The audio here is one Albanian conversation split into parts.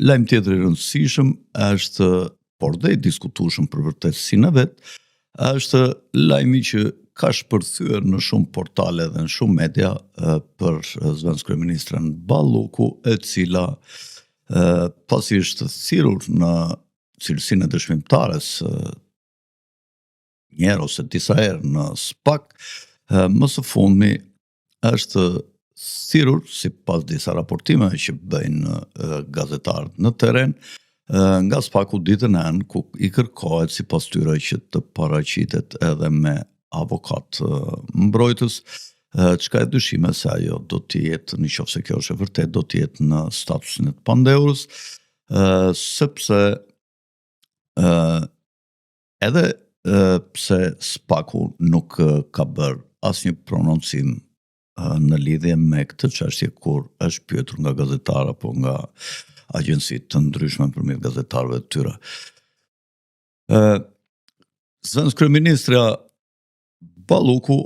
lajm tjetër I rëndësishëm është, por dhe I diskutueshëm për vërtetësinë e vet, është lajmi që ka shpërthyer në shumë portale dhe në shumë media për zëvendës kryeministren Balluku, e cila pasi është thirrur në cilësinë e dëshmimtares një herë ose disa herë në SPAK, më së fundmi është thirrur sipas disa raportime që bëjnë gazetarët në terren nga SPAK-u ditën e hënë, ku I kërkohet sipas tyre që të paraqitet edhe me avokat mbrojtës, çka e dyshime se ajo do të jetë, nëse kjo është e vërtet, do të jetë në statusin e të pandeurës, sepse edhe pse SPAK-u nuk ka bërë asnjë prononcim në lidhje me këtë çështje kur është pyetur nga gazetarë apo nga agjenci të ndryshme përmjet gazetarëve të tyre. Zëvendës kryeministra Balluku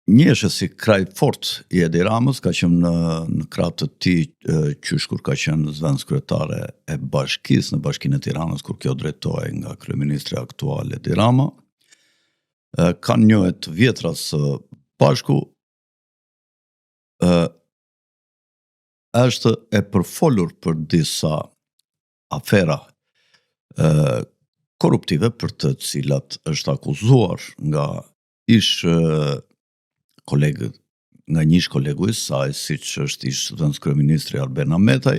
njehej si kraj fort I Edi Ramës, ka qenë në krah të tij qysh kur ka qenë zëvendës kryetare e bashkisë në Bashkinë e Tiranës, kur kjo drejtohej nga kryeministri aktual Edi Rama. Kanë njohje të vjetra së bashku, është e përfolur për disa afera korruptive për të cilat është akuzuar nga nga një ish kolegu I saj, siç është ish zëvendës kryeministri Arben Ahmetaj,